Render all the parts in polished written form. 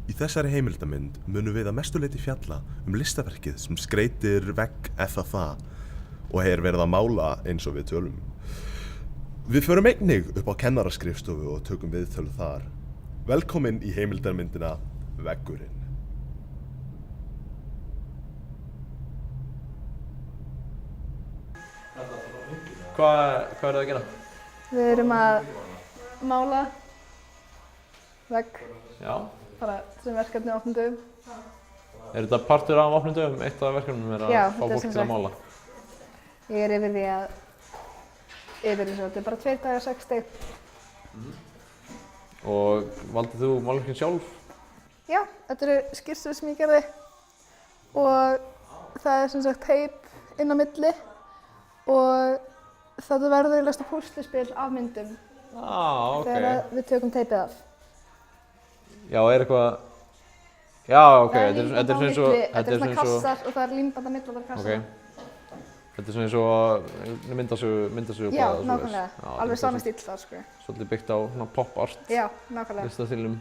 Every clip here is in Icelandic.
Í þessari heimildamynd munum við að mestu leyti fjalla listaverkið sem skreytir vegg FFA og verið að mála eins og við tölum. Við förum einnig upp á kennaraskrifstofu og tökum viðtöl þar. Velkomin í heimildarmyndina Veggurinn. Hvað það að gera? Við erum að mála vegg, Já. bara sem verkefni á opnum dögum. Er þetta partur af opnum dögum? Eitt af verkefnum er að Já, fá þetta er fólk sem til að sagt. mála. Ég er yfir því að, þetta er bara 2 dagar, 6 stig. Og valdið þú málverkin sjálf? Já, þetta eru skissur sem ég gerði og það er sem sagt teip inn á milli og þetta verður eiginlega púsluspil af myndum Ok. þegar við tökum teipið af. Já, er eitthvað... Já, ok, Það er þetta er límband á svona eins milli, og... þetta er svona kassar og það er límband á milli allar kassar. Ok. Þetta er svona eins og myndasögu Já, nákvæmlega. Alveg sami stíll þar, sko. Svolítið byggt á svona pop art. Já, nákvæmlega. Listastílum.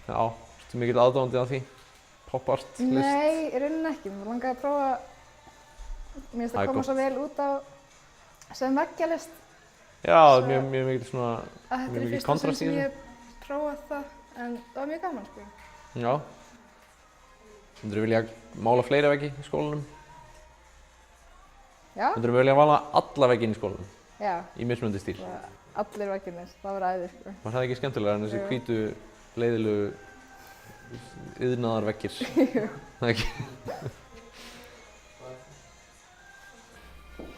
Já, ertu mikill aðdáandi af því? Pop art list? Nei, í rauninni ekki. Mér langaði að prófa, mér finnst Það er það koma gott. svo vel út á sem veggjalist. Já, Svo- mjög mikill svona... Að þetta Mjög er í mikið fyrsta kontrast sinn í sem þessu. ég hef prófað það, en það var mjög gaman, sko. Já. Myndirðu vilja mála fleiri veggi í skólanum? Já, Myndirðu vilja mála alla vegginn í skólanum? já, Í mismunandi stíl? allir veggirnir, það var æði, sko. Var það ekki skemmtilega en þessi Jú. hvítu, leiðilegu, iðnaðarveggir? Það ekki?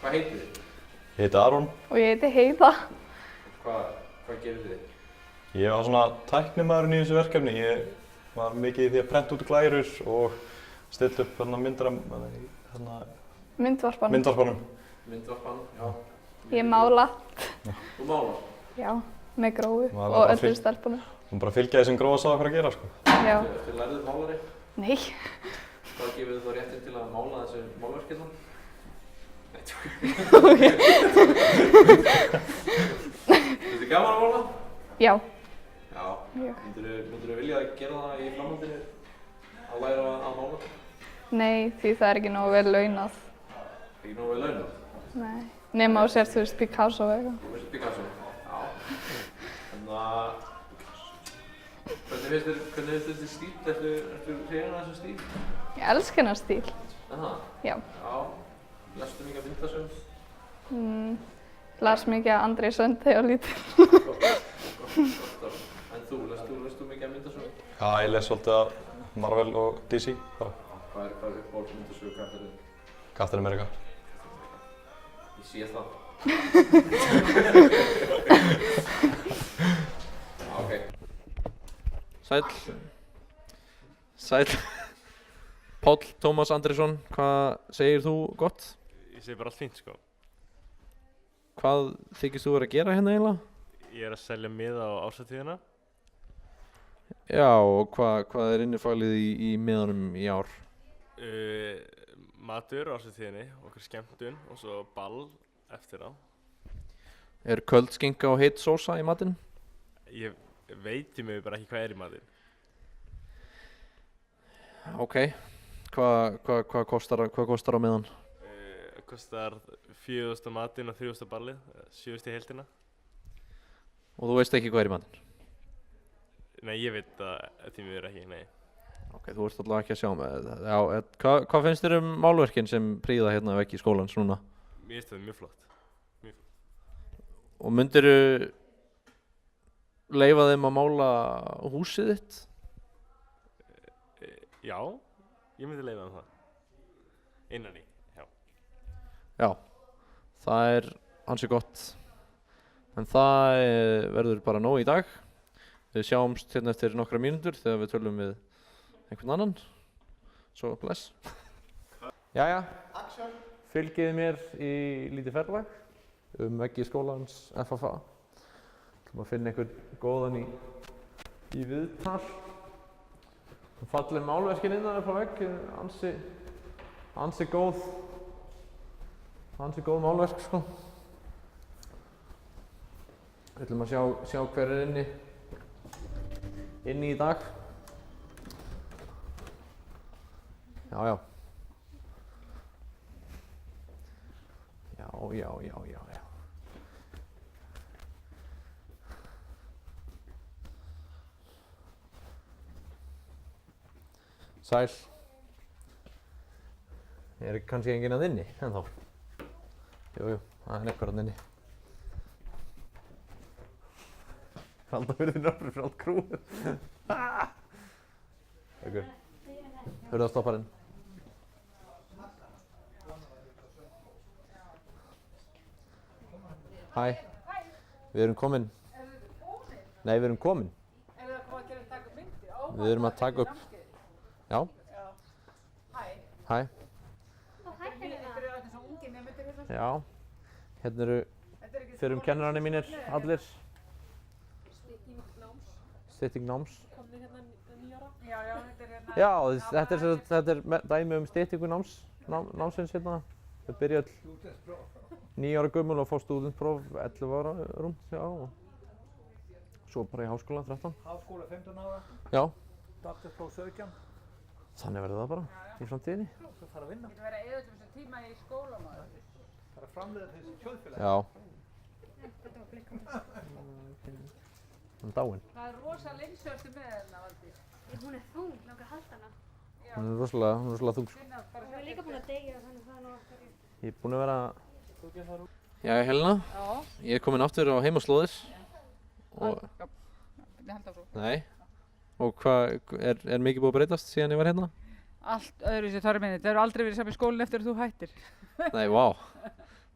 Hvað heitir þið? Ég heiti Aron. Og ég heiti Heiða. Hvað gerir þið? Ég var svona tæknimaðurinn í þessu verkefni. Ég var mikið í því að prenta út glærur og stilla upp myndir af Myndvarpan. myndvarpanum. Myndvarpan, já. Ég mála, Þú málar? já, með grófu Maður var og bara öllum fylg- stelpunum. Hún bara fylgjaði sem gróða sá hvað að gera, sko. Já, Þið lærið málari? nei, Hvað gefur þið þá réttinn til að mála þessu málverkið þá? Finnst þið gaman að mála? já, Já. mjög. Myndirðu vilja að gera það í framhaldinu? Að læra að mála? Nei, því það er ekki nógu vel launað. Ekki nógu vel launað? Nei. Nema á sér, þú veist, Picasso og eitthvað. Þú veist Picasso? Já. Þannig að... Hvernig finnst þér stíl? Ertu hrifin af þessum stíl? Ég elska hennar stíl. Aha. Já. Já. Lestu mikið af myndasögum? Las mikið af Andrei Sönd þegar ég var lítil. Gott. En þú, lestu mikið af myndasögum? Já, ég les svolítið af Marvel og DC. Bara Hvað er uppáhalds myndasögu karakterinn? Captain America. Ég sé það. Ok. Sæll. Páll Tómas Andrésson, hvað segir þú gott? Ég segi bara allt fínt, sko. Hvað þykist þú vera að gera hérna eiginlega? Ég er að selja miða á árshátíðina. Já, og hvað er innifælið í miðanum í ár? Matur á árshátíðinni, okkur skemmtun og svo ball eftir á. Er köld skinka og heit sósa í matinn? Ég veit í mig bara ekki hvað er í matinn. Ok. Hvað kostar á miðan? Kostar 4.000 matinn og 3.000 ballið, 7.000 í heildina. Og þú veist ekki hvað er í matinn? Nei, ég veit það því miður ekki, nei. Ok, þú ert allavega ekki að sjá með það. Já, hvað finnst þér málverkin sem prýða hérna veggi skólans núna? Mér finnst það mjög flott. Og myndirðu leyfa þeim að mála húsið þitt? Já, ég myndi leyfa það. Innan í, já. Já, það er ansi gott. En það verður bara nóg í dag. Við sjáumst hérna eftir nokkra mínútur þegar við tölum við einhvern annan. Svo bless. Jæja, fylgið mér í lítið ferðalag veggi skólans FFA. Ætlum að finna einhvern góðan í viðtal. Falleg málverkin innan upp á vegg, ansi góð málverk, sko. Við ætlum að sjá hver er inni í dag. Já, já. Já. Sæl. Kannski enginn að inni, ennþá. Jú, það er einhver að inni. Haldafjörðin öfri fyrir allt krúið. Ekkur. Hurðarstopparinn. Hæ. Við erum komin. Nei, við erum komin. Er það komið að taka upp myndir? Við erum að taka upp. Já. Hæ. Hæ. Ykkur eru allir svo ungir nemendur hérna. Já. Hérna eru fyrrum kennararnir mínir allir. Stytting náms. Komnir hérna 9 ára. Já, þetta er hérna. Já, þetta er dæmi styttingu námsins hérna. Þau byrja öll 9 ára gömul og fá stúdentspróf 11 ára rúmt, já. Svo bara í háskóla 13. Háskóla 15 ára, Já, doktorspróf 17, þannig verður það bara í framtíðinni. svo fara að vinna, Þetta verður eða þessum tíma í skólam og það. fara að framleiða þessi þjóðfélag. Já. Hún er dáin. Það er rosa linnsjörtu með hérna, Valdi. Hún er þung, langar að halda hana. Hún er rosalega þung. Finna bara Hún er líka búin að deyja þannig það er nú aftur. Ég er búinn að vera... Jæja, Helena. Já. Ég er komin aftur á heimaslóðir. Og... Já. Ég held það svo. Nei. Og hvað, er mikið búið að breytast síðan ég var hérna? Allt öðru sér þarf minni. Það eru aldrei verið saman í skólinn eftir að þú hættir. Nei, vá.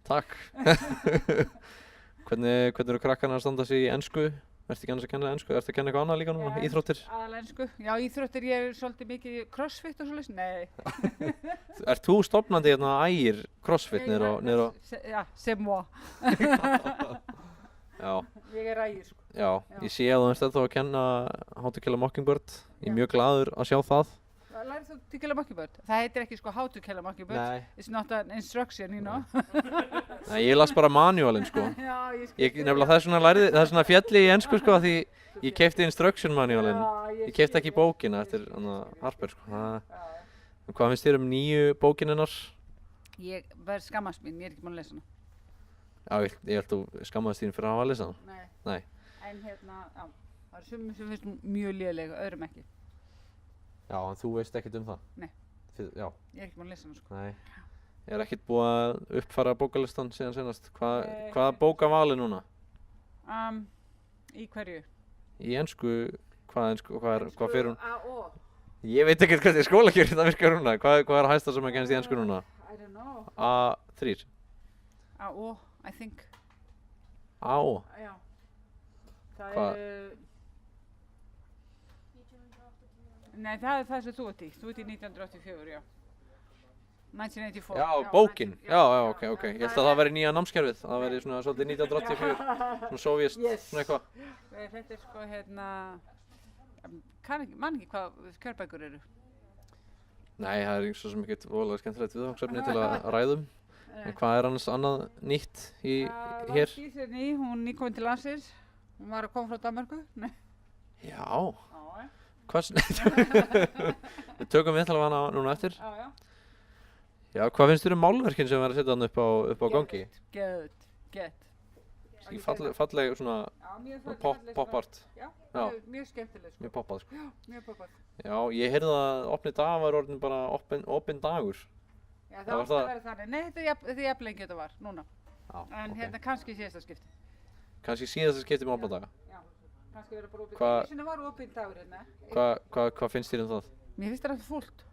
Takk. Hvernig eru krakkarnir að standa sig í ensku? Ertu ekki annars að kenna ensku? Ertu að kenna eitthvað annað líka núna? Íþróttir? Aðalega ensku. Já, íþróttir, ég er svolítið mikið crossfit og svoleiðis. Nei. Ert þú stofnandi hérna ægir crossfit niður á... Já, c'est moi. Já, Ég er ægir, sko. já. Ég sé að þú ert ennþá að kenna How to Kill a Mockingbird. Ég er mjög glaður að sjá það. Lærið þú to kill a mockingbird? Það heitir ekki sko how to kill a mockingbird. Nei. It's not an instruction, you know. Nei, ég las bara manualinn sko. Já, ég Ég nefnilega það er svona fjalli í ensku sko því ég keypti instruction manualinn. Ég keypti ekki bókina eftir Harper sko. Hvað finnst þér nýju bókininnar? Ég verð skammast mín, ég er ekki búin að lesa hana. Já, ég held þú skammaðist þín fyrir að hafa að lesa hana. Nei. Nei. En hérna, já, það eru sumir sem finnst hún mjög léleg, öðrum ekki. Já, en þú veist ekkert um það? Nei. Já. Ég er ekki búin að lesa hana sko. Nei. Ég er ekkert búið að uppfæra bókalistan síðan senast. Hvaða bóka valið núna? Í hverju? Í ensku, hvað fyrir hún? A.O. Ég veit ekkert hvernig skólakjörinn það virkar núna. Hvað er hæsta sem að kennst í ensku núna? I don't know. A3? A.O. I think. A.O. Já. Það Hvað? Nei, það er það sem þú ert í. Þú ert í 1984, já. 1984. Já, bókin. Já, ok. Ég held að það væri nýja námskerfið. Það væri svona svolítið 1984. Svona sovjast, svona eitthvað. Þetta er sko hérna, man ekki hvað kjörbækur eru. Nei, það er svo sem ekkert voðalega skemmtilegt viðfangsefni til að ræðum. En hvað er annars annað nýtt hér? Gísirni, hún nýkomin til landsins. Hún var að koma frá Danmörku. Nei. Já. Já, Hvað? Við tökum viðtal af hana núna eftir. já. Já, hvað finnst þér um málverkin sem við erum að setja hann upp á gangi? Gett. Falleg svona Já, mjög falleg pop art. Já, Já. mjög skemmtileg sko. Mjög poppað sko. Já, mjög poppað. Já, ég heyrði að opni dag var orðin bara opin dagur. Já, Það það var átti að það. vera þannig. Nei, þetta er jafn lengi þetta var, núna. Já, En ok. hérna kannski síðasta skipti. Kannski síðast að skipti með opna daga. Já, kannski vera bara opinn. Hvað- Einu sinni var opinn dagur hérna. Hvað finnst þér um það? Mér finnst það fullt.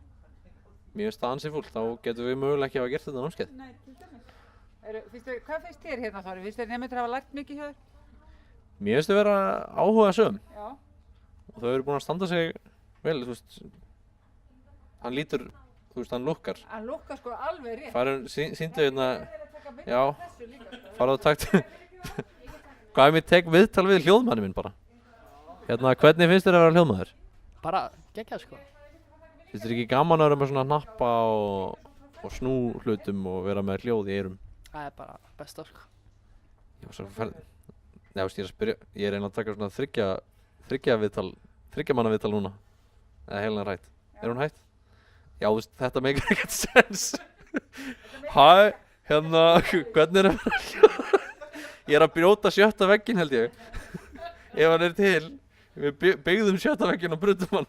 Mér finnst það ansið fúlt, þá getum við mögulega ekki hafa gert þetta námskeið. Nei, til dæmis. Hvað finnst þér hérna Þorri? Finnst þér nemendur hafa lært mikið hjá þér? Mér finnst þau vera áhugasöm Já. og þau eru búin að standa sig vel, þú veist. Hann lítur, þú veist, hann lukkar. Hann lukkar sko alveg rétt. Sýndu hérna, Ég er að taka mynd já. af þessu líka. Sko. farðu að takt. Hvað er mér tek viðtal við hljóðmanni minn bara? Hérna, hvernig finnst þér að vera hljóðmaður? Bara geggjað sko. Finnst þér ekki gaman að vera með svona hnappa og snú hlutum og vera með hljóð í eyrum? Það er bara besta sko. Ég var svo ferð. Nei, þú veist, ég er að spyrja, ég er eiginlega að taka svona þriggja manna viðtal núna. Eða Helena er hætt. Er hún hætt? Já, þú veist, þetta meikar ekkert sens. Hæ, hérna, hvernig er það? Ég er að brjóta 7. vegginn held ég. Ef hann er til. Við byggðum 7. vegginn og brutum hann.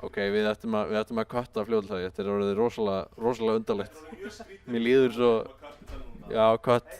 Ok, við ættum að kötta fljóðlega. Þetta er orðið rosalega undarlegt. Mér líður svo... Já, kött.